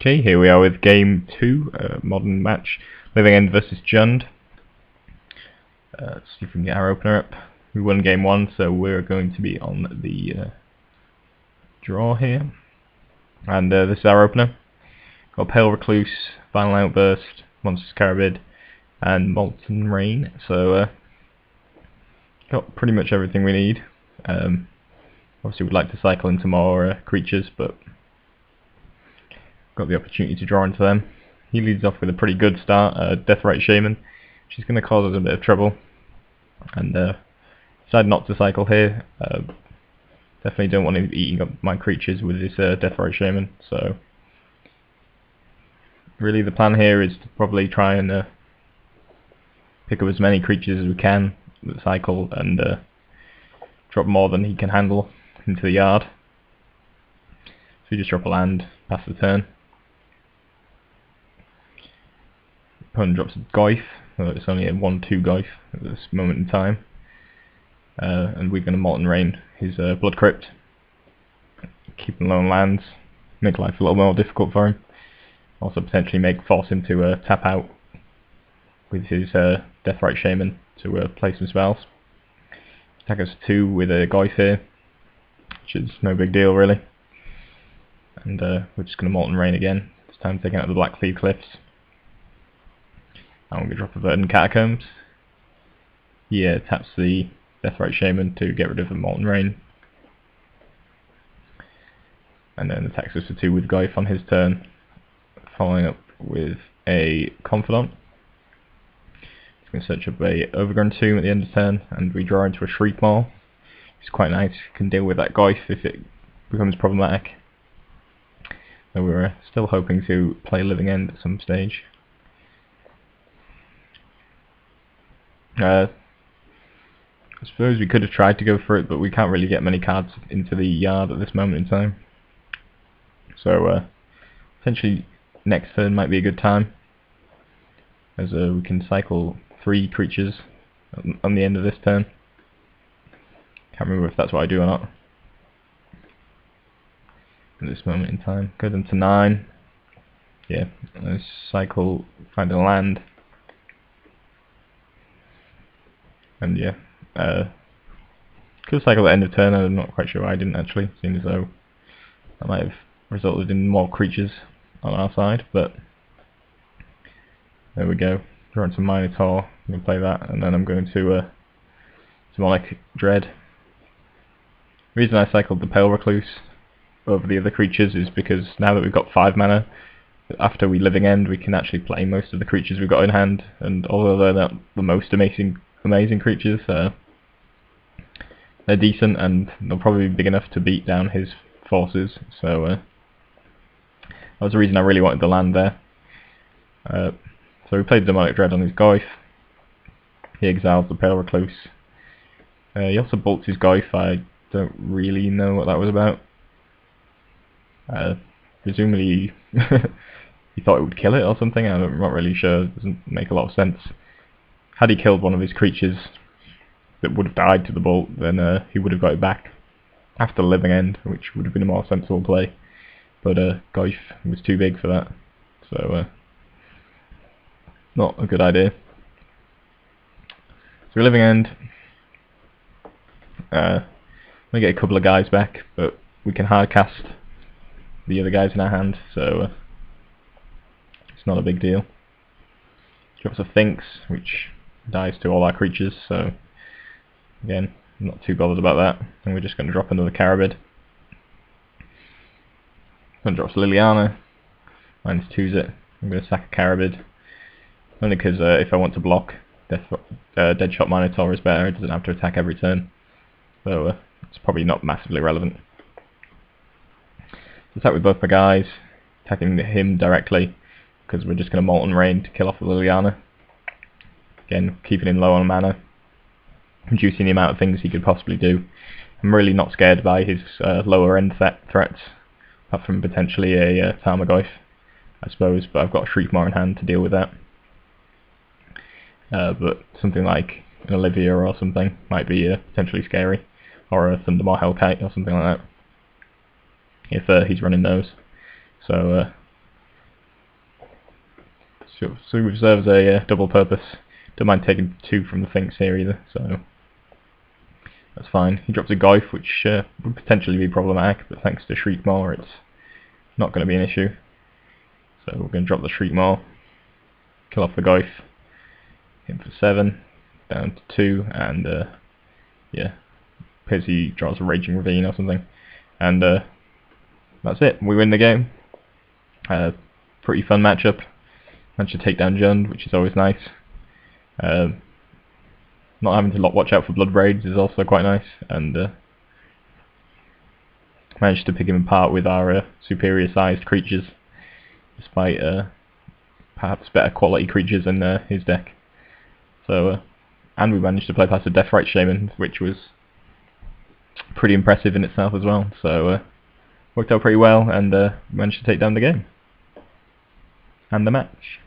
Okay, here we are with game 2, modern match, Living End versus Jund. Let's see if we can get our opener up. We won game 1, so we're going to be on the draw here. And this is our opener. Got Pale Recluse, Final Outburst, Monstrous Carabid, and Molten Rain. So got pretty much everything we need. Obviously we'd like to cycle into more creatures, but got the opportunity to draw into them. He leads off with a pretty good start, Deathrite Shaman, which is going to cause us a bit of trouble. And decided not to cycle here. Definitely don't want him eating up my creatures with this Deathrite Shaman. So really the plan here is to probably try and pick up as many creatures as we can with the cycle and drop more than he can handle into the yard. So we just drop a land, pass the turn. Opponent drops a Goyf, it's only a 1/2 Goyf at this moment in time. And we're going to Molten Rain his Blood Crypt. Keep him low on lands, make life a little more difficult for him. Also potentially force him to tap out with his Deathrite Shaman to play some spells. Attack us 2 with a Goyf here, which is no big deal really. And we're just going to Molten Rain again, this time taking out the Blackcleave Cliffs. And we're going to drop a Verdant Catacombs. He taps the Deathrite Shaman to get rid of the Molten Rain. And then attacks us for 2 with Goyf on his turn, following up with a Confidant. He's going to search up a Overgrown Tomb at the end of turn, and we draw into a Shriekmaw. It's quite nice, can deal with that Goyf if it becomes problematic. So we're still hoping to play Living End at some stage. I suppose we could have tried to go for it, but we can't really get many cards into the yard at this moment in time. So essentially next turn might be a good time, as we can cycle 3 creatures on the end of this turn. Can't remember if that's what I do or not at this moment in time. Go down to 9. Yeah, let's cycle, find a land. And yeah, could cycle at end of turn. I'm not quite sure why I didn't actually, seeing as though that might have resulted in more creatures on our side, but there we go. Draw into Minotaur, I'm going to play that, and then I'm going to Demonic Dread. The reason I cycled the Pale Recluse over the other creatures is because now that we've got 5 mana, after we Living End we can actually play most of the creatures we've got in hand, and although they're not the most amazing creatures, they're decent and they'll probably be big enough to beat down his forces, so that was the reason I really wanted the land there. So we played Demonic Dread on his Goyf. He exiles the Pale Recluse. He also bolts his Goyf. I don't really know what that was about. Presumably he thought it would kill it or something, I'm not really sure, it doesn't make a lot of sense. Had he killed one of his creatures that would have died to the bolt, then he would have got it back after Living End, which would have been a more sensible play. But Goyf was too big for that, so not a good idea. So Living End, we get a couple of guys back, but we can hard cast the other guys in our hand, so it's not a big deal. Drops a Sphinx, which dies to all our creatures, so again, not too bothered about that. And we're just going to drop another Carabid. Then drops Liliana, -2s it. I'm going to sack a Carabid, only because if I want to block, Deadshot Minotaur is better, it doesn't have to attack every turn, so it's probably not massively relevant. So attack with both my guys, attacking him directly, because we're just going to Molten Rain to kill off the Liliana. Again, keeping him low on mana, reducing the amount of things he could possibly do. I'm really not scared by his lower end threats, apart from potentially a Tarmogoyf, I suppose, but I've got a Shriekmaw in hand to deal with that. But something like an Olivia or something might be potentially scary, or a Thundermaw Hellkite or something like that, if he's running those. So So it serves a double purpose. Don't mind taking 2 from the Finks here either, so that's fine. He drops a Goyf, which would potentially be problematic, but thanks to Shriekmaw it's not going to be an issue. So we're going to drop the Shriekmaw, kill off the Goyf, hit for 7, down to 2, and yeah, appears he draws a Raging Ravine or something, and that's it. We win the game. Pretty fun matchup. Managed to take down Jund, which is always nice. Not having to watch out for Blood Raids is also quite nice, and managed to pick him apart with our superior sized creatures, despite perhaps better quality creatures in his deck. So, and we managed to play past a Deathrite Shaman, which was pretty impressive in itself as well. So worked out pretty well, and managed to take down the game and the match.